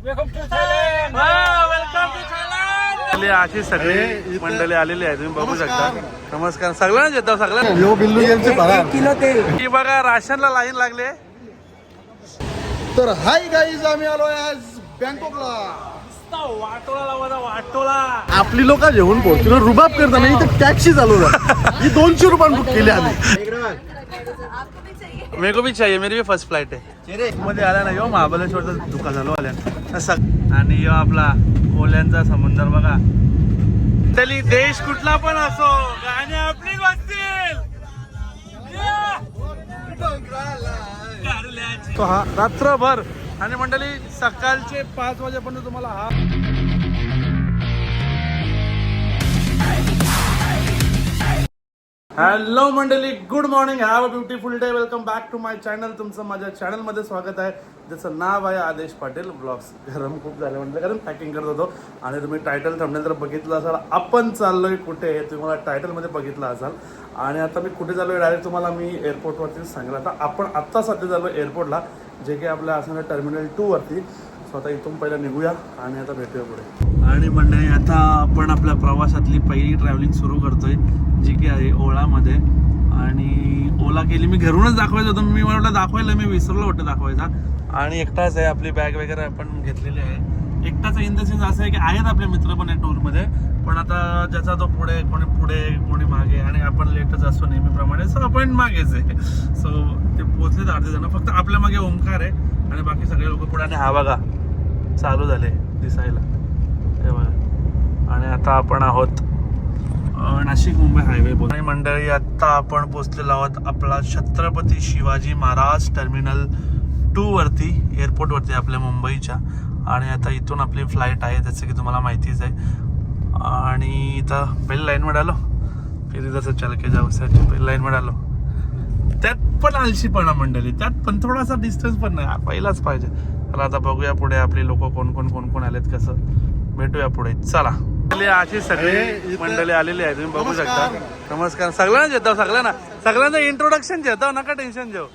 Welcome to Thailand. अशी सगळी मंडळी आलेली आहे, तुम्ही बघू शकता. नमस्कार सगळ्यांनाच येतो, सगळ्यांना. बिल्लू गेमचे किलो तेल की बघा, राशनला लाईन लागले. तर हाय गाईज, आम्ही आलोय आज बँकॉकला. वाटोला आपली लोक जेवण पोहोचली रुबाब करताना इथे टॅक्सी चालू झाली. ही 200 रुपयांनी बुक केली आम्ही. मेरे को भी चाहिए, मेरी भी फर्स्ट फ्लाइट आहे. मध्ये आला ना यो महाबळेश्वरचा धुका झालो आल्या. आणि यो आपला कोल्यांचा समुद्र बघा. तरी देश कुठला पण असो, गाणी आपलीच वाजतील. तो हा रात्रभर आणि मंडळी सकाळचे 5 वाजेपर्यंत तुम्हाला हा हॅलो मंडळी, good morning, have a beautiful day. Welcome back to my channel. तुमचं माझ्या चॅनलमध्ये स्वागत आहे, ज्याचं नाव आहे आदेश पाटील ब्लॉग्स. गरम खूप झालं म्हटलं, कारण पॅकिंग करत होतो. आणि तुम्ही टायटल थंबनेल जर बघितलं असाल, आपण चाललोय कुठे हे तुम्हाला टायटलमध्ये बघितलं असाल. आणि आता मी कुठे चाललोय डायरेक्ट तुम्हाला मी एअरपोर्टवरतीच सांगितलं. आता आपण आत्ता सध्या चाललो एअरपोर्टला, जे की आपल्या असणार टर्मिनल 2 वरती. स्वतः इथून पहिला निघूया आणि आता भेटूया पुढे. आणि मंडळी आता आपण आपल्या प्रवासातली पहिली ट्रॅव्हलिंग सुरू करतोय, जी की आहे ओलामध्ये. आणि ओला केली मी घरूनच दाखवायचं होतं, मी मला दाखवायला मी विसरलो होतं दाखवायचा. आणि एकटाच आहे, आपली बॅग वगैरे आपण घेतलेली आहे. एकटाच इन द सेन्स असं आहे की आहेत आपले मित्र पण आहे टूरमध्ये, पण आता ज्याचा तो पुढे, कोणी मागे, आणि आपण लेटच असतो नेहमीप्रमाणे. सो आपण मागेच आहे. सो ते पोहोचलेत अर्धे जण, फक्त आपल्या मागे ओंकार आहे आणि बाकी सगळे लोक पुढे. आणि हा बघा चालू झाले दिसायला, हे बघा. आणि आता आपण आहोत नाशिक मुंबई हायवे बोल. आणि मंडळी आता आपण पोहोचलेलो आहोत आपला छत्रपती शिवाजी महाराज टर्मिनल 2 वरती, एअरपोर्ट वरती आपल्या मुंबईच्या. आणि आता इथून आपली फ्लाईट आहे, जसं की तुम्हाला माहितीच आहे. आणि इथं पहिली लाईनमध्ये आलो, फिर जसं चलके जाऊ साठी पहिली लाईनमध्ये आलो. त्यात पण आलशीपणा मंडळी, त्यात पण थोडासा डिस्टन्स पण नाही, पहिलाच पाहिजे. तर आता बघूया पुढे आपले लोक कोण आलेत, कसं भेटूया पुढे. चला, अशी सगळी मंडळी आलेली आहे, तुम्ही बघू शकता. नमस्कार सगळ्यांनाच येतो, सगळ्यांचं इंट्रोडक्शन घेतो, नका टेन्शन घेऊ.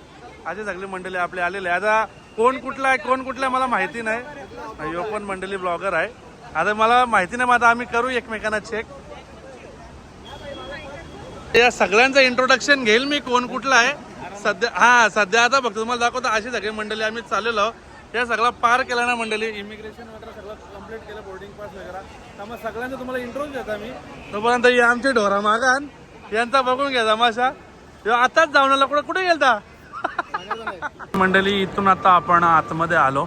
अशी सगळी मंडळी आपली आलेली आहे. आता कोण कुठला आहे मला माहिती नाही. यो पण मंडळी ब्लॉगर आहे, आता मला माहिती नाही. मग आता आम्ही करू एकमेकांना चेक. या सगळ्यांचं इंट्रोडक्शन घेईल मी, कोण कुठला आहे सध्या. सध्या आता बघतो तुम्हाला दाखवतो. अशी सगळी मंडळी आम्ही चाललेलो, या सगळं पार केला ना मंडळी, इमिग्रेशन वगैरे सगळं कम्प्लीट केलं, बोर्डिंग पास वगैरे. त्यामुळे सगळ्यांचं तुम्हाला इंट्रोच देता मी. तोपर्यंत या आमचे ढोरा मागान, यांचा बघून घ्या तमाशा. आताच जाऊन आला, कुठे गेलता मंडळी. इथून आता आपण आतमध्ये आलो.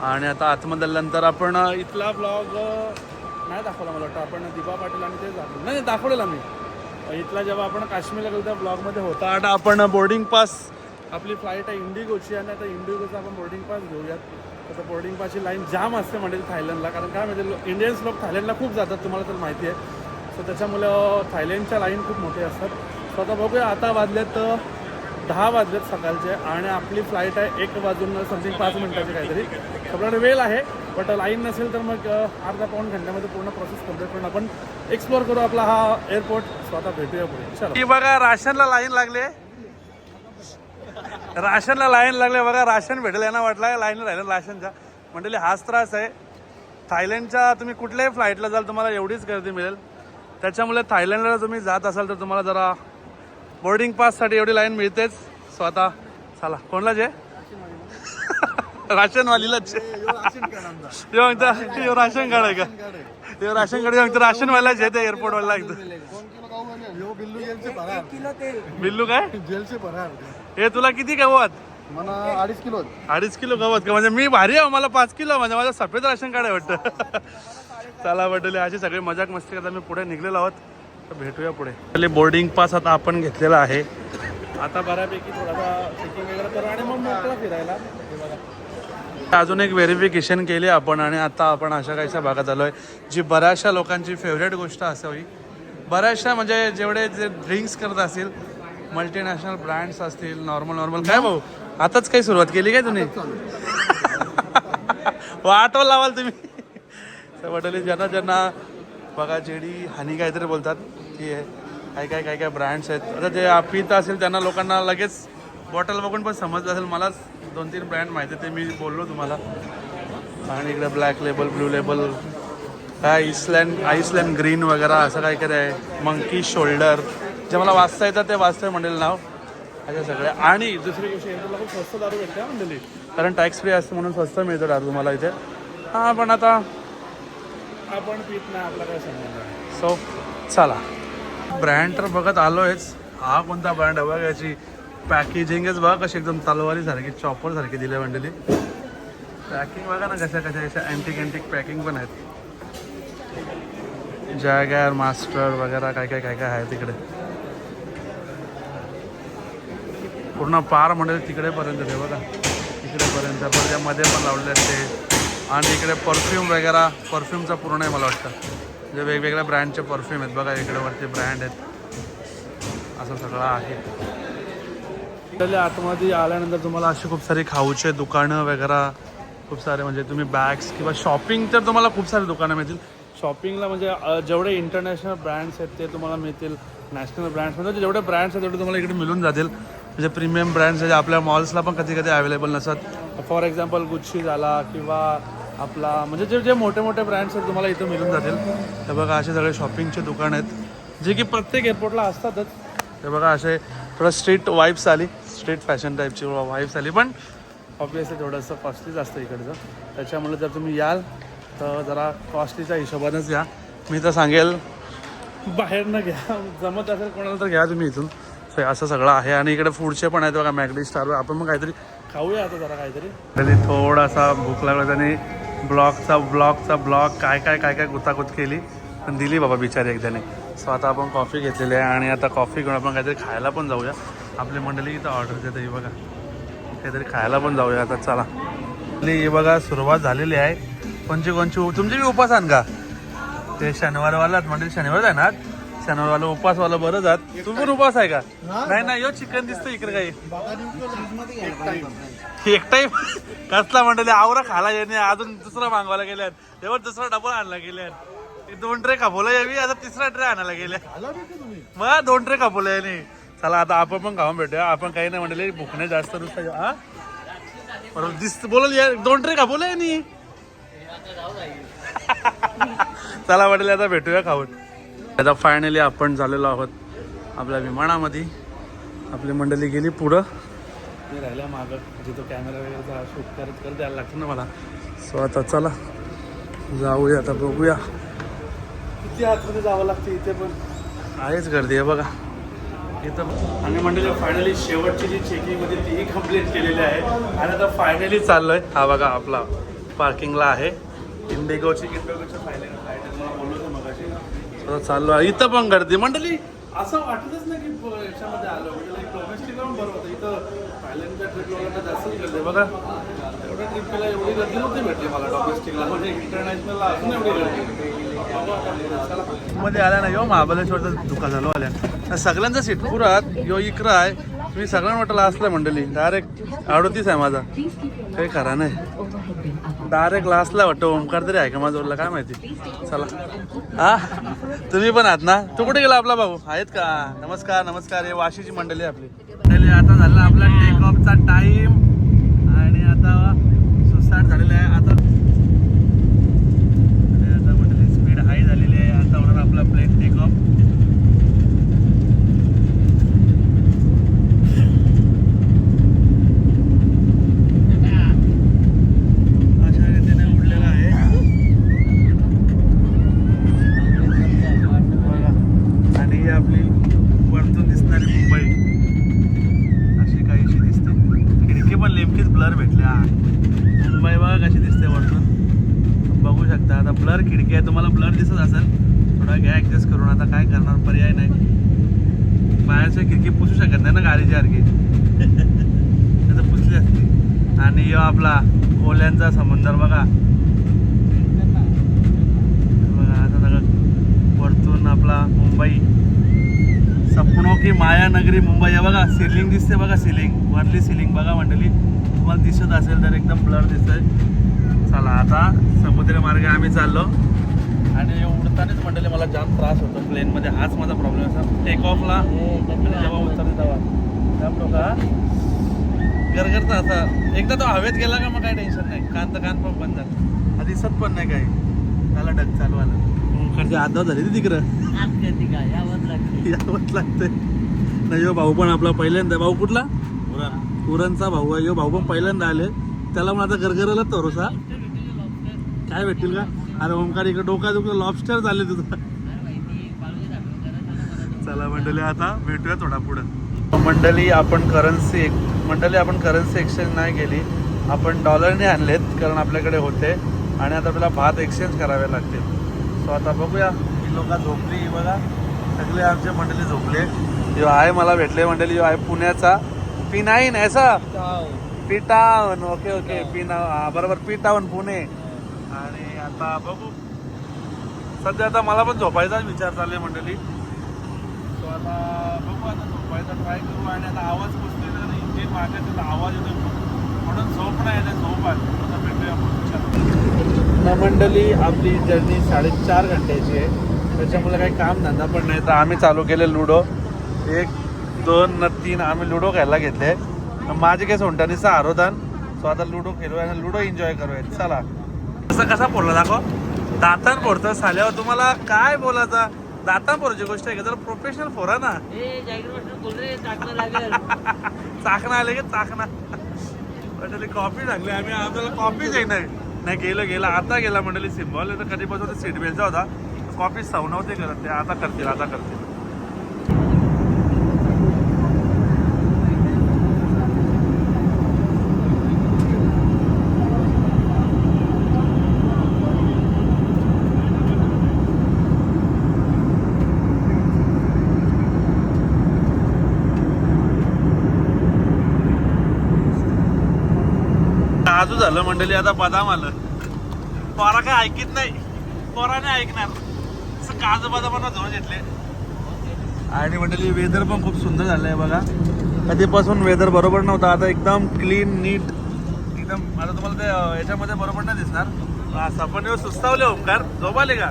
आणि आता आतमध्ये आल्यानंतर आपण इथला ब्लॉग नाही दाखवला, मला वाटतं आपण दिबा पाटील आणि ते दाखवलं नाही, दाखवलेला मी इथला जेव्हा आपण काश्मीरला गेलो त्या ब्लॉगमध्ये होता. आता आपण बोर्डिंग पास, आपली फ्लाईट आहे इंडिगोची, आणि आता इंडिगोचा आपण बोर्डिंग पास घेऊयात. तर बोर्डिंग पासची लाईन जाम असते म्हणजे थायलंडला, कारण काय म्हणजे इंडियन्स लोक थायलंडला खूप जातात, तुम्हाला तर माहिती आहे. सो त्याच्यामुळं थायलंडच्या लाईन खूप मोठे असतात. सो आता बघूया, आता वाजलेत 10 वाजलेत सकाळचे, आणि आपली फ्लाईट आहे 1 वाजून समथिंग 5 मिनिटाची काहीतरी. आपल्याकडे वेळ आहे, बट लाईन नसेल तर मग अर्धा पाऊण घंट्यामध्ये पूर्ण प्रोसेस कम्प्लीट करून आपण एक्सप्लोर करू आपला हा एअरपोर्ट. स्वतः भेटूया पुढे. चला, बघा राशनला लाईन लागले, बघा. राशन भेटेल यांना वाटलं, लाईन राहिलं राशनच्या. म्हणजे हाच त्रास आहे थायलंडच्या. तुम्ही कुठल्याही फ्लाईटला जाल तुम्हाला एवढीच गर्दी मिळेल. त्याच्यामुळे थायलंडला तुम्ही जात असाल तर तुम्हाला जरा बोर्डिंग पाससाठी एवढी लाईन मिळतेच. स्वतः चला, कोणला जे राशनवालीलाच राशन कार्ड आहे का? राशन कार्ड राशनवाल्याच आहे, ते एअरपोर्टवाला बिल्लू काय जेलचे भरार. हे तुला किती गवत? मला 2.5 किलो गवत का? म्हणजे मी भारी आहे, मला 5 किलो, म्हणजे माझं सफेद राशन कार्ड आहे वाटतं. चला बटले, अशी सगळी मजाक मस्ती करता मी पुढे निघलेलो आहोत. तर भेटूया पुढे. बोर्डिंग पास आता आपण घेतलेला आहे. आता बऱ्यापैकी थोडासा चेकिंग वगैरे करू आणि मग मोकळा फिरायला. अजून एक व्हेरिफिकेशन केली आपण, आणि आता आपण अशा काहीशा भागात आलो आहे, जी बऱ्याचशा लोकांची फेवरेट गोष्ट असावी. बऱ्याचशा म्हणजे जेवढे जे ड्रिंक्स करत असतील, मल्टीनॅशनल ब्रँड्स असतील, नॉर्मल काय भाऊ, आताच काही सुरुवात केली काय तुम्ही? आठवण लावाल तुम्ही वडली ज्यांना बघा, जेडी हानी काहीतरी बोलतात की काय ब्रँड्स आहेत. आता जे पित असेल त्यांना लोकांना लगेच बॉटल बघून पण समजलं असेल. मलाच 2-3 ब्रँड माहिती, ते मी बोललो तुम्हाला. आणि इकडे ब्लॅक लेबल, ब्लू लेबल, काय आईसलँड ग्रीन वगैरे असं काय काय आहे. मंकी शोल्डर, जे मला वाचता येतं ते वाचतंय मंडळी नाव अशा सगळ्या. आणि दुसरी गोष्ट तुला खूप स्वस्त दारू भेटते मंडळी, कारण टॅक्स फ्री असतं म्हणून स्वस्त मिळतो दारू तुम्हाला इथे. हां पण आता आपण पीत नाही, आपला काय संबंध आहे. सो चला, ब्रँड तर बघत आलोयच. हा कोणता ब्रँड आहे बघा, याची पॅकेजिंगच बघा कशी एकदम तलवारीसारखी, चॉपरसारखी दिली आहे मंडळी. पॅकिंग बघा ना कशा अशा अँटिक पॅकिंग पण आहेत. जॅगॅर, मास्टर वगैरे काय काय आहे तिकडे. पूर्ण पार म्हणजे तिकडेपर्यंत ते बघा, तिकडेपर्यंत. पण त्यामध्ये पण लावले आहेत ते. आणि इकडे परफ्यूम वगैरे, परफ्यूमचा पूर्ण आहे मला वाटतं. म्हणजे वेगवेगळ्या ब्रँडचे परफ्यूम आहेत बघा, इकडे वरती ब्रँड आहेत. असं सगळं आहे. आपल्याला आतमध्ये आल्यानंतर तुम्हाला अशी खूप सारी खाऊचे दुकानं वगैरे खूप सारे, म्हणजे तुम्ही बॅग्स किंवा शॉपिंग तर तुम्हाला खूप सारे दुकानं मिळतील. शॉपिंगला म्हणजे जेवढे इंटरनॅशनल ब्रँड्स आहेत ते तुम्हाला मिळतील. नॅशनल ब्रँड्स म्हणजे जेवढे ब्रँड्स आहेत तेवढे तुम्हाला इकडे मिळून जातील. म्हणजे प्रीमियम ब्रँड्स जे आपल्या मॉल्सला पण कधी कधी अवेलेबल नसतात. फॉर एक्झाम्पल गुच्ची झाला किंवा आपला म्हणजे जे मोठे मोठे ब्रँड्स आहेत तुम्हाला इथं मिळून जातील. हे बघा असे सगळे शॉपिंगचे दुकान आहेत जे की प्रत्येक एअरपोर्टला असतातच. हे बघा असे थोडं स्ट्रीट वाईब्स आली, स्ट्रीट फॅशन टाईपची वाईब्स आली. पण ऑब्वियसली थोडंसं कॉस्टलीच असतं इकडचं. त्याच्यामुळे जर तुम्ही याल तर जरा कॉस्टलीच्या हिशोबानंच या. मी तर सांगेल बाहेरनं घ्या, जमत असेल कोणाला तर घ्या तुम्ही इथून. सो असं सगळं आहे. आणि इकडे फूडचे पण आहेत बघा, मॅगडी स्टारवर. आपण मग काहीतरी खाऊया आता जरा काहीतरी. कधी थोडासा भूक लागला त्याने ब्लॉक काय गुतागुत केली, पण दिली बाबा बिचारी एकदाने. सो आता आपण कॉफी घेतलेली आहे आणि आता कॉफी घेऊन आपण काहीतरी खायला पण जाऊया. आपली मंडळी इथं ऑर्डर देते बघा, काहीतरी खायला पण जाऊया आता. चला, हे बघा सुरुवात झालेली आहे. कोणची तुमचे बी उपास आण का? ते शनिवारवालाच म्हणजे शनिवार आहे ना, शनिवारवाला उपासवाला बरं जात. तू पण उपास आहे का? नाही यो चिकन दिसतं इकडे काही एक टाईम कसला मंडळी आवरा खाला येणे. अजून दुसरा मागवायला गेल्यात, तेव्हा दुसरा डबल आणला गेल्यात. 2 ट्रे कापवला यावी, आता 3रा ट्रे आणायला गेल्या. मग 2 ट्रे कापवला याने. चला आता आपण पण खाऊन भेटूया. आपण काही नाही म्हणले, भुकणे जास्त नुसतं. हा बरोबर दिसत बोल यार, 2 ट्रे कापवला याने. चला म्हटलं आता भेटूया खाऊन. आता फायनली आपण झालेलो आहोत आपल्या विमानामध्ये. आपली मंडळी गेली पुढं, मी राहिल्या मागं, जिथं कॅमेरा वगैरे शूट करत द्यायला लागतं ना मला. सो आता चला जाऊया, आता बघूया किती आतमध्ये जावं लागतं. इथे पण आहेच गर्दी आहे बघा इथं. आणि मंडळी फायनली शेवटची जी चेकिंग होती तीही कंप्लीट केलेली आहे. आणि आता फायनली चाललोय. हा बघा आपला पार्किंगला आहे इंडिगोची फायनल फ्लाईट आहे, मला बोललो होतं मगाशी. चाललो आहे. इथं पण गर्दी मंडळी, असं वाटतच नाही की याच्यामध्ये आलो. म्हणजे डोमेस्टिकला पण बरं होतं. इथं थायलंडच्या ट्रिपला जास्तच गर्दी बघा. एवढ्या ट्रिपला एवढी गर्दी नव्हती भेटली मला डोमेस्टिकला, म्हणजे इंटरनॅशनलला अजून एवढी गर्दी मध्ये आल्या ना. यो महाबळेश्वरचं दुकान झालो आल्या सगळ्यांचा सीटपुरात यो इकरा आहे. तुम्ही सगळ्यांना वाटलं असलं मंडळी. डायरेक्ट 38 आहे माझा, काही खरा नाही. डायरेक्ट लास्टला वाटतं. ओमकार तरी आहे का माझं काय माहिती. चला हा, तुम्ही पण आहात ना. तू कुठे गेला आपला भाऊ? आहेत का? नमस्कार नमस्कार. हे वाशीची मंडळी आपली. आता झाला आपला टेक ऑफचा टाइम आणि आता सुसाट झालेला आहे. आता मंडळी स्पीड हाय झालेली आहे. आता होणार आपला प्लेन टेक ऑफ. आपली वरतून दिसणारी मुंबई अशी काहीशी दिसते. खिडकी पण नेमकीच ब्लर भेटल्या. मुंबई बघा कशी दिसते वरतून, बघू शकता. आता ब्लर खिडकी आहे, तुम्हाला ब्लर दिसत असेल. थोडा घ्या ॲडजस्ट करून. आता काय करणार, पर्याय नाही. बाहेरच्या खिडकी पुसू शकत नाही ना गाडीच्या सारखी, त्याचं पुसली असते. आणि यो आपला ओल्यांचा समुद्र बघा बघा. आता सगळं वरतून आपला मुंबई, सपनों की माया नगरी मुंबई आहे बघा. सिलिंग दिसते बघा, सिलिंग वरली सिलिंग बघा मंडळी. तुम्हाला दिसत असेल तर एकदम ब्लर दिसतंय. चला आता समुद्र मार्गे आम्ही चाललो. आणि उडतानाच मंडळी मला जाम त्रास होतो प्लेनमध्ये. हाच माझा प्रॉब्लेम असा टेक ऑफला, जेव्हा उतरते तेव्हा जाम लोक गरगरचा असा एकदा तो हवेत गेला का मग काय टेन्शन नाही. कान पण बंद झालं. हा दिसत पण नाही काही. त्याला डग चालू आलं. खरंच आदव झाली ती तिकडं. यावंच लागतंय. नाही यो भाऊ पण आपला पहिल्यांदा. भाऊ कुठला? उरणचा भाऊ आहे. यो भाऊ पण पहिल्यांदा आले. त्याला पण आता गरगरला थोडसा काय भेटतील का? अरे ओमकार इकडे डोका दुखलं. लॉबस्टर झाले तुझं. चला मंडळी आता भेटूया थोडा पुढं. मंडळी आपण करन्सी एक्सचेंज नाही केली. आपण डॉलरने आणलेत कारण आपल्याकडे होते आणि आता आपल्याला भात एक्सचेंज करावे लागतील. सो आता बघूया. ही लोक झोपली बघा. सगळे आमचे मंडळी झोपले. जो आहे मला भेटले मंडळी. जो आहे पुण्याचा P9 ऐसा P-Town. ओके P9 बरोबर P-Town पुणे. आणि आता बघू. सध्या आता मला पण झोपायचाच विचार चालले मंडळी. सो आता बघू. आता झोपायचा ट्राय करू. आणि आता आवाज पुसले तर इंजिन मागे त्याचा आवाज येतो म्हणून झोप नाही येते. झोप आहे. आता भेटूया पुढच्या मंडळी. आपली जर्नी 4.5 घंट्याची आहे. त्याच्यामुळे काही काम धंदा पण नाही. तर आम्ही चालू केले लुडो. 1, 2 न 3 आम्ही लुडो खेळायला घेतले. माझे काही सोंटानीचा आरोधन. सो आता लुडो खेळूया आणि लुडो एन्जॉय करूया. चला. कसा फोडला दाखव. दातान फोडतं साल्यावर. तुम्हाला काय बोलायचं. दातान फोडायची गोष्ट आहे का? जर प्रोफेशनल फोरा ना. चाकणा आले की चाकणा. कॉफी टाकली आम्ही. आपल्याला कॉफीच आहे नाही गेलं आता गेला मंडळी. सिम्बॉल तर कधीपासून सीट बेलचा होता. कॉफी सव नव्हते करत ते. आता करतील. काजू झालं मंडळी. आता बदाम आलं. पोरा काय ऐकत नाही. पोराने ऐकणार. काजू बदामांना झोन घेतले. आणि मंडळी वेदर पण खूप सुंदर झालंय बघा. कधीपासून वेदर बरोबर नव्हतं. आता एकदम क्लीन नीट एकदम. आता तुम्हाला ते याच्यामध्ये बरोबर नाही दिसणार. सपन सुस्तावले ओमकार. झोप आले का?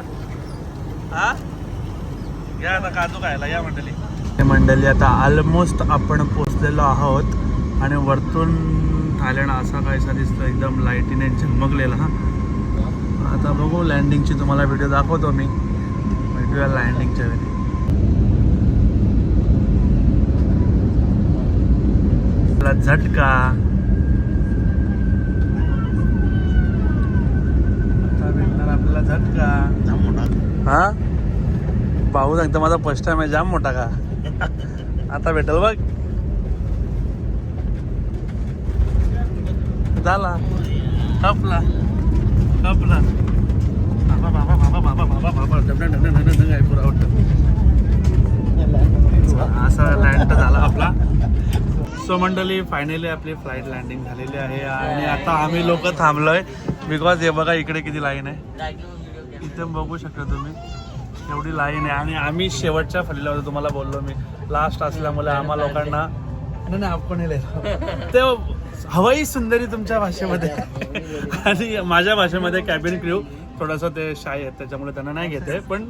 हा या आता काजू खायला या मंडळी. आता ऑलमोस्ट आपण पोचलेलो आहोत. आणि वरतून थायलंड असा काहीसा दिसतो एकदम लाईटीने झगमगलेला. आता बघू लँडिंगची तुम्हाला व्हिडिओ दाखवतो मी. भेटूया लँडिंगच्या वेळी. झटका आता भेटणार आपल्याला झटका. हा भाऊ सांगतो माझा फर्स्ट टाइम आहे. जाम मोठा का. आता भेटेल बघ. झाला. कपला असा लँड झाला आपला. सो मंडळी फायनली आपली फ्लाईट लँडिंग झालेली आहे. आणि आता आम्ही लोक थांबलोय बिकॉज हे बघा इकडे किती लाईन आहे. इथे बघू शकता तुम्ही एवढी लाईन आहे. आणि आम्ही शेवटच्या फलीला होतो. तुम्हाला बोललो मी लास्ट असल्यामुळे आम्हा लोकांना नाही आपण ते हवाई सुंदरी तुमच्या भाषेमध्ये आणि माझ्या भाषेमध्ये कॅबिन क्रू थोडंसं ते शाय आहेत त्याच्यामुळे त्यांना नाही घेते. पण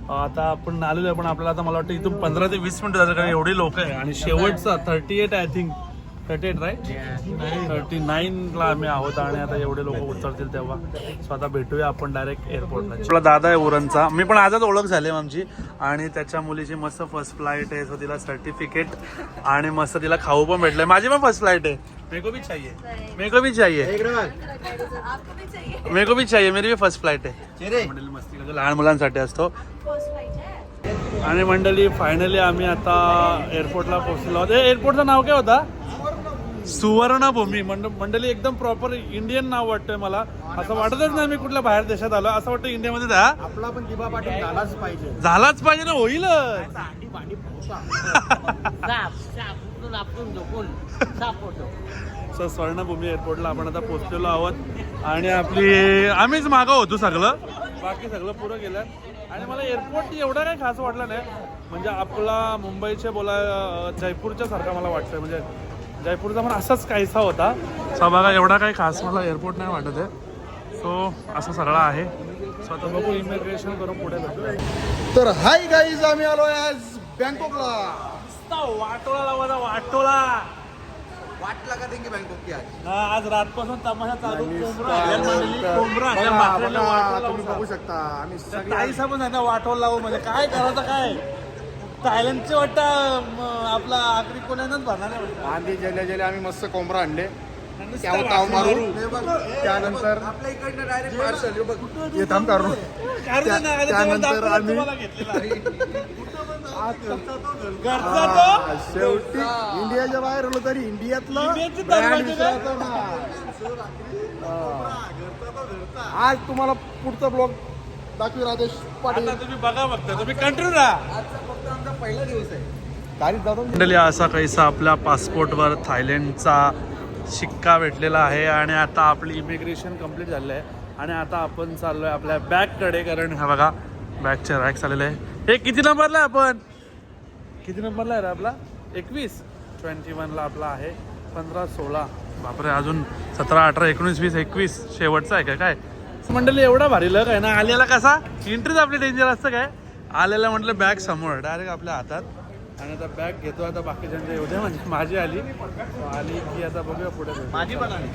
आता आपण आलेलो आहे. पण आपल्याला आता मला वाटतं इथून 15 ते 20 मिनिटं झालं कारण एवढी लोक आहे. आणि शेवटचा 38 आय थिंक 38 राईट 39ला आम्ही आहोत. आणि आता एवढे लोक उतरतील तेव्हा. सो आता भेटूया आपण डायरेक्ट एअरपोर्टला. आपला दादा आहे उरणचा. मी पण आजच ओळख झाली आमची. आणि त्याच्या मुलीची मस्त फर्स्ट फ्लाईट आहे. सो तिला सर्टिफिकेट आणि मस्त तिला खाऊ पण भेटलंय. माझी पण फर्स्ट फ्लाईट आहे. मेरे को भी चाहिए मेरी भी फर्स्ट फ्लाईट आहे. मंडळी मस्ती करतो. लहान मुलांसाठी असतो. आणि मंडळी फायनली आम्ही आता एअरपोर्टला पोहोचलो आहोत. एअरपोर्टचं नाव काय होता? सुवर्णभूमी. मंडळी एकदम प्रॉपर इंडियन नाव वाटतंय मला. असं वाटतच नाही मी कुठल्या बाहेर देशात आलो. असं वाटतं इंडियामध्ये आपला पण दिबा पाटील झालाच पाहिजे ना. होईल सो स्वर्णभूमी एअरपोर्टला आपण आता पोहोचलेलो आहोत. आणि आम्हीच मागं होतो सगळं. बाकी सगळं पुरं गेलं. आणि मला एअरपोर्ट एवढा काही खास वाटला नाही. म्हणजे आपला मुंबईचे जयपूरच्या सारखा मला वाटतंय. म्हणजे जयपूरचा पण असाच काहीसा होता. सो बघा एवढा काही खास मला एअरपोर्ट नाही वाटत आहे. सो असं सगळं आहे. सो आता बघू इमिग्रेशन करून पुढे भेटूया. तर हाय गाईज आम्ही आलोय आज बँकॉकला. वाटोळा वाट लगा देंगे बैंकॉक की आज. आज रातपासून तमाशा चालू. तुम्ही बघू शकता आम्ही सगळे काही पण आता वाटवलं लावू म्हणजे काय करायचं काय. थायलंडचे वाटतं आपला आखरी कोणानंच भरणार आहे. आधी गेल्या गेल्या आम्ही मस्त कोंबडा आणले त्यावर ताव मारू त्यानंतर आपल्या इकडनं डायरेक्ट पार्सल बघ. हे थांब करू त्यानंतर आम्ही शेवटी इंडियाच्या बाहेर आलो तरी इंडियातलं इंडियाची brand दरवाजा विसरायचं ना. आज तुम्हाला पुढचा ब्लॉग दाखवी राजेश पाटील. आता तुम्ही बघा फक्त तुम्ही कंटिन्यू राहा. आजचा फक्त आमचा पहिला दिवस आहे. तारीख जातो मंडळी असा कैसा आपल्या पासपोर्टवर थायलंडचा शिक्का भेटलेला आहे आणि आता आपली इमिग्रेशन कंप्लीट झालं आहे आणि आता आपण चाललो आहे आपल्या बॅगकडे. कारण हा बघा बॅगच्या रॅक चाललेलं आहे. हे किती नंबरला आहे आपण? किती नंबरला आहे रे आपला? 21ला आपला आहे. 15, 16 बापरे अजून 17, 18, 19, 20, 21 शेवटचा आहे का काय मंडळी? एवढा भारी लग आहे ना. आल्याला कसा एंट्रीच आपली डेंजर असतं काय. आल्याला म्हटलं बॅग समोर डायरेक्ट आपल्या हातात आणि आता बॅग घेतो. आता बाकीच्यांच्या एवढ्या म्हणजे माझी आली की आता बघूया पुढे. माझी पण आली.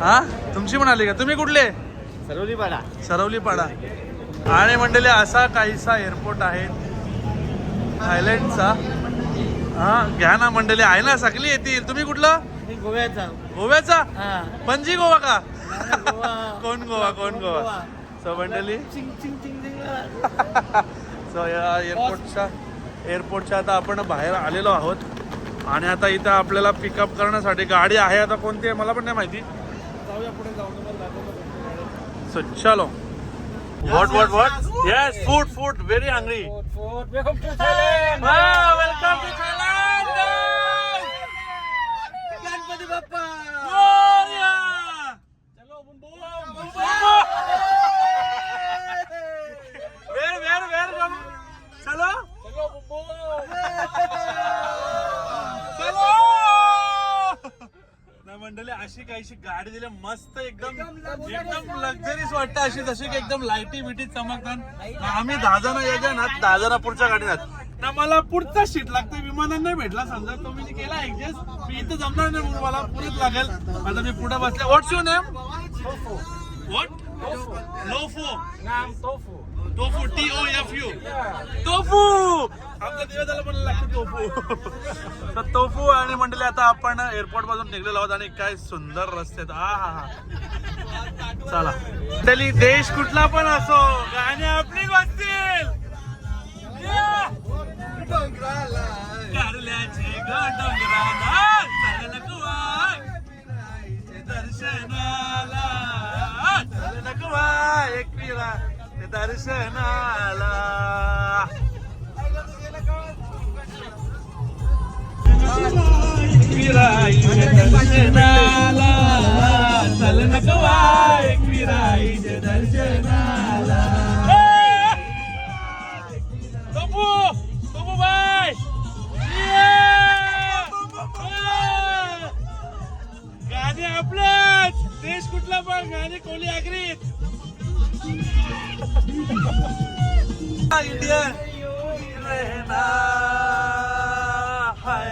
हा तुमची पण आली का? तुम्ही कुठले? सरवलीपाडा. सरवलीपाडा. आणि मंडळी असा काहीसा एअरपोर्ट आहे थायलंडचा. हा घ्या ना मंडळी आहे ना सगळी येतील. तुम्ही कुठलं? गोव्याचा. गोव्याचा? पणजी गोवा का? गोवा. कोण गोवा? सो मंडळी सो या एअरपोर्टच्या आता आपण बाहेर आलेलो आहोत आणि आता इथं आपल्याला पिकअप करण्यासाठी गाडी आहे. आता कोणती आहे मला पण नाही माहिती. जाऊया पुढे जाऊन. सो चलो. What? Yes, food. Very hungry. Welcome to Thailand. Welcome to Thailand. Ganpati Bappa. Gloria. चलो बुम. Where come? चलो ना मंडळी अशी काहीशी गाडी दिली मस्त एकदम लक्झरीज वाटतं. अशी जशी की एकदम लाईटी बिटी चमकतात. आम्ही 10 जण यायच्या ना 10 जण पुढच्या गाडीत ना. मला पुढचा सीट लागते. विमानात नाही भेटला समजा तो मी केला ऍडजस्ट. मी इथं जमणार नाही म्हणून मला पुढेच लागेल. आता मी पुढे बसले. What's your name? What? Tofu. TOFU. Tofu. आमच्या देवाला पण लागतं टोफू. तर टोफू आणि मंडळी आता आपण एअरपोर्ट पासून निघलेलो आहोत आणि काय सुंदर रस्ते आहेत. हा चला मंडळी देश कुठला पण असो गाणे आपली वाजतील. कारल्याची डोंगराला चल नकुवा दर्शनाला. चल नकुवा एकविरा दर्शनाला. दर्शनाला चल नकुवा एकविराईच्या दर्शनाला. टोपू बाय. गाणे आपलंच. देश कुठला पण गाणे कोली आगरीत. इंडियन रहना है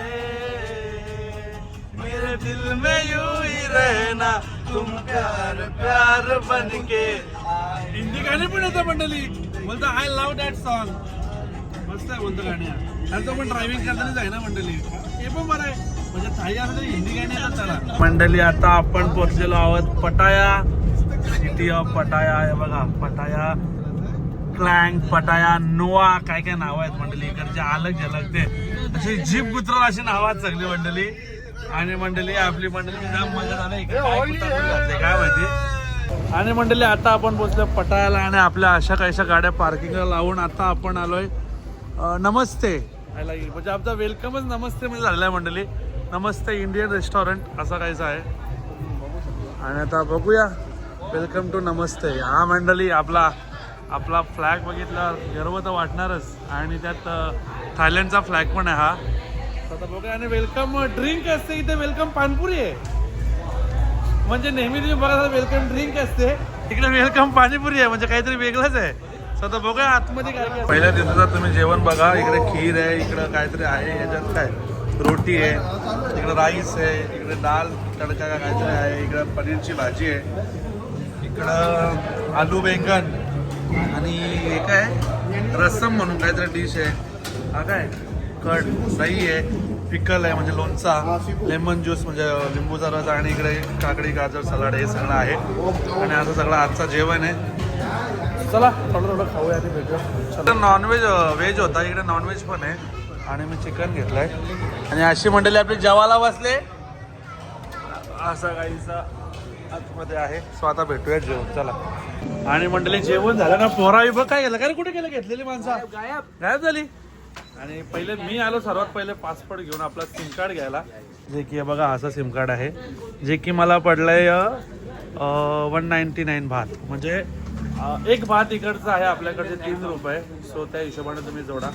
मेरे दिल में यूं ही रहना तुम प्यार बन के. हिंदी गाणी पण येतं मंडळी. बोलतो आय लव्ह दॅट सॉन्ग. मस्त आहे बोलतो गाणी. त्यांचं पण ड्रायव्हिंग करतानाच आहे ना मंडळी. हे पण बरं आहे म्हणजे थाई असं तरी हिंदी गाणी येतात त्याला. मंडळी आता आपण पोहोचलेलो आहोत पटाया. सिटी ऑफ पटाया. हे बघा पटाया क्लँग पटाया नोआ काय नाव आहेत मंडळी. इकडचे अलग झलक ते अशी जीप गुजराल अशी नाव आहेत सगळी मंडळी. आणि मंडळी आपली मंडळी जाम मजा झाली. इकडे काय माहिती. आणि मंडळी आता आपण पोहोचलो पटायाला आणि आपल्या अशा काहीशा गाड्या पार्किंगला लावून आता आपण आलोय नमस्ते. म्हणजे आमचा वेलकमच नमस्ते म्हणजे झालेला आहे मंडळी. नमस्ते इंडियन रेस्टॉरंट असं काहीचं आहे. आणि आता बघूया वेलकम टू नमस्ते. हा मंडळी आपला फ्लॅग बघितला गर्व तर वाटणारच. आणि त्यात थायलंडचा फ्लॅग पण आहे हा. आता बघूया. आणि वेलकम ड्रिंक असते इथे. वेलकम पानपुरी आहे. म्हणजे नेहमी तुम्ही बघा वेलकम ड्रिंक असते तिकडे वेलकम पाणीपुरी आहे. म्हणजे काहीतरी वेगळंच आहे. आता बघूया आतमध्ये काय. पहिल्या दिवसाचं तुम्ही जेवण बघा. इकडे खीर आहे इकडं काहीतरी आहे. याच्यात काय रोटी आहे, इकडे राईस आहे, इकडे दाल तडका का काहीतरी आहे, इकडे पनीरची भाजी आहे, इकडं आलू बैंगन आणि हे काय रस्सम म्हणून काहीतरी डिश आहे. हा काय कट दही आहे, पिकल आहे म्हणजे लोणचा, लेमन ज्यूस म्हणजे लिंबूचा रस आणि इकडे काकडी गाजर सलाड हे सगळं आहे. आणि असं सगळं आजचं जेवण आहे. चला थोडं थोडं खाऊया आणि भेटूया. नॉनव्हेज व्हेज होता, इकडे नॉनव्हेज पण आहे आणि मी चिकन घेतलंय. आणि अशी मंडळी आपली जेवायला बसले असं काहीसा आतमध्ये आहे. सो आता भेटूया जेवण चला. आणि मंडळी जेवण झालं ना, पोरावी बघ काय गेलं, काय कुठे गेलं घेतलेली माणसं गायब झाली. आणि पहिले मी आलो सर्वात पहिले पासपोर्ट घेऊन आपला सिम कार्ड घ्यायला, जे की बघा असं सिम कार्ड आहे, जे की मला पडलंय 199 भात, म्हणजे एक भात इकडचं आहे आपल्याकडचे 3 रुपये. सो त्या हिशोबाने तुम्ही जोडा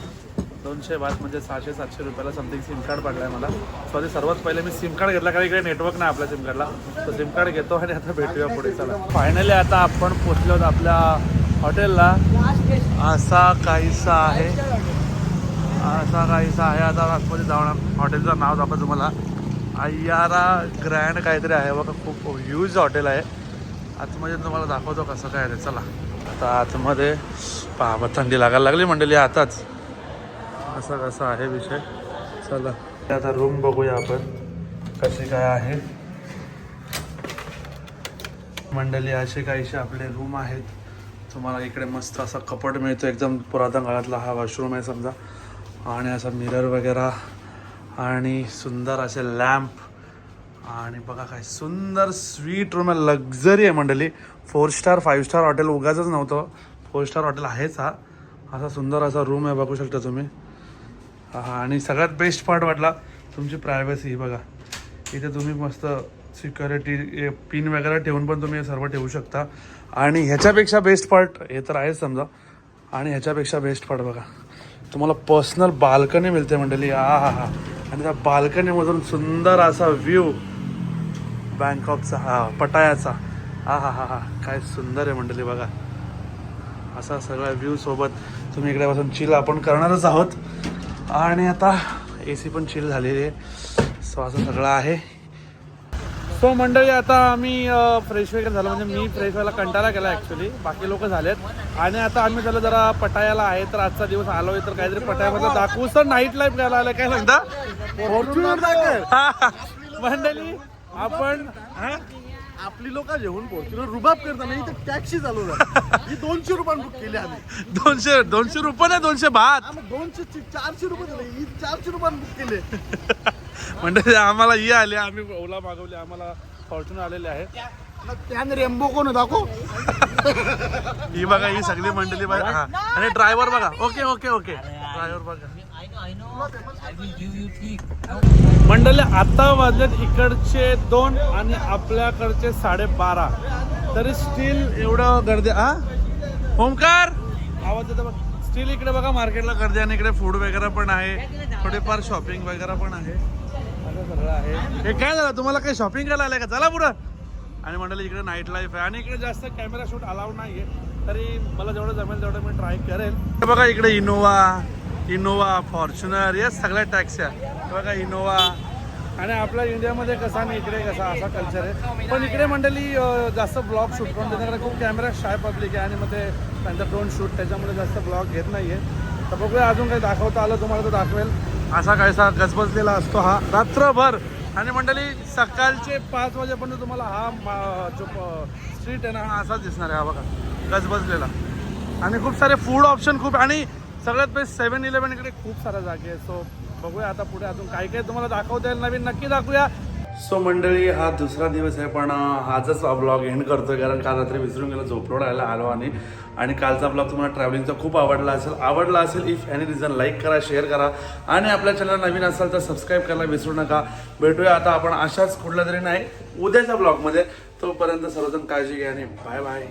200 भात म्हणजे 600-700 रुपयाला समथिंग सिम कार्ड पडलाय मला. सो आधी सर्वात पहिले मी सिम कार्ड घेतला, कारण इकडे नेटवर्क नाही आपल्या सिम कार्डला. तो सिम कार्ड घेतो आणि आता भेटूया पुढे. चला फायनली आता आपण पोचलो आहोत आपल्या हॉटेलला. असा काहीसा आहे, असा काहीसा आहे. आता आतमध्ये जाऊन हॉटेलचं नाव दाखवतो तुम्हाला, अय्यारा ग्रँड काहीतरी आहे बघा, खूप ह्यूज हॉटेल आहे. आतमध्ये तुम्हाला दाखवतो कसं काय आहे. चला आता आतमध्ये पहा, थंडी लागायला लागली मंडळी आताच. असं कसं आहे विषय. चला आता रूम बघूया आपण कशी काय आहे. मंडळी असे काहीसे आपले रूम आहेत. तुम्हाला इकडे मस्त असा कपाट मिळतो, एकदम पुरातन काळातला हा वॉशरूम आहे समजा. आणि असा मिरर वगैरे आणि सुंदर असे लॅम्प. आणि बघा काय सुंदर स्वीट रूम आहे, लक्झरी आहे मंडळी. 4 स्टार 5 स्टार हॉटेल उगाचच नव्हतं, 4 स्टार हॉटेल आहेच हा. असा सुंदर असा रूम आहे, बघू शकता तुम्ही. हा. आणि सगळ्यात बेस्ट पार्ट वाटला तुमची प्रायव्हसी. बघा इथे तुम्ही मस्त सिक्युरिटी पिन वगैरे ठेवून पण तुम्ही सर्व ठेवू शकता. आणि ह्याच्यापेक्षा बेस्ट पार्ट हे तर आहेच समजा, आणि ह्याच्यापेक्षा बेस्ट पार्ट बघा, तुम्हाला पर्सनल बाल्कनी मिळते मंडळी. हा. आणि त्या बाल्कनीमधून सुंदर असा व्ह्यू बँकॉकचा, पटायाचा. हा काय सुंदर आहे मंडळी बघा. असा सगळा व्ह्यू सोबत तुम्ही इकडे बसून चिल आपण करणारच आहोत. आणि आता AC पण चिल झालेली आहे. सो असं सगळं आहे. सो मंडळी आता आम्ही फ्रेश वगैरे झालं, म्हणजे मी फ्रेश व्हायला कंटाळा केला ॲक्च्युली, बाकी लोक झालेत. आणि आता आम्ही झालं जरा पटायाला आहे, तर आजचा दिवस आलो आहे तर काहीतरी पटायामध्ये दाखवू. सर नाईट लाईफ घ्यायला आलं, काय सांगता मंडळी आपण. आपली लोक जेवण फॉर्च्युनर रुबाब करताना इथं टॅक्सी चालवतात. ही 200 रुपये बुक केली आम्ही. 200 रुपये नाही, 200 भात. 400 रुपये झाले, ही 400 रुपये बुक केले. म्हणजे आम्हाला ही आले, आम्ही ओला मागवले, आम्हाला फॉर्च्युनर आलेले आहे. त्याने रेम्बो कोण दाखव. ही बघा ही सगळी मंडळी बघा. हा. आणि ड्रायव्हर बघा. ओके ड्रायव्हर बघा मंडळी. आता वाजलेत इकडचे 2 आणि आपल्याकडचे 12:30, तरी स्टील एवढं गर्दी. ओमकार आवाज येतो बघ. स्टील इकडे बघा मार्केटला गर्दी, आणि इकडे फूड वगैरे पण आहे, थोडेफार शॉपिंग वगैरे पण आहे. असं सगळं आहे. हे काय झालं, तुम्हाला काही शॉपिंग करायला आलंय का? चला पुढं. आणि मंडळी इकडे नाईट लाईफ आहे, आणि इकडे जास्त कॅमेरा शूट अलाउड नाही आहे, तरी मला जेवढं जमेल तेवढं मी ट्राय करेल. बघा इकडे इनोवा फॉर्च्युनर या सगळ्या टॅक्सी आहे. बघा इनोवा. आणि आपल्या इंडियामध्ये कसा आणि इकडे कसा असा कल्चर आहे. पण इकडे मंडळी जास्त ब्लॉग शूट करून त्यांच्याकडे खूप कॅमेरा शाय पब्लिक आहे, आणि मग ते त्यांचं ड्रोन शूट त्याच्यामुळे जास्त ब्लॉग घेत नाही आहे. तर बघूया अजून काही दाखवता आलं तुम्हाला तर दाखवेल. असा काहीसा गजबजलेला असतो हा रात्रभर. आणि मंडळी सकाळचे 5 वाजेपर्यंत तुम्हाला हा जो स्ट्रीट आहे ना हा असाच दिसणार आहे. हा बघा गजबजलेला. आणि खूप सारे फूड ऑप्शन खूप, आणि सगळ्यात बेस्ट 7-11 इकडे खूप साऱ्या जागे आहे. सो बघूया आता पुढे अजून काय काय तुम्हाला दाखवता येईल नवीन, नक्की दाखवूया. सो मंडळी हा दुसरा दिवस आहे, पण आजच ब्लॉग एंड करतोय, कारण काल रात्री विसरून गेलो, झोपलो राहायला आलो. आणि कालचा ब्लॉग तुम्हाला ट्रॅव्हलिंगचा खूप आवडला असेल इफ एनी रिझन लाईक करा, शेअर करा, आणि आपल्या चॅनल नवीन असाल तर सबस्क्राईब करायला विसरू नका. भेटूया आता आपण अशाच कुठल्या तरी नाही उद्याच्या ब्लॉगमध्ये. तोपर्यंत सर्वजण काळजी घ्या आणि बाय बाय.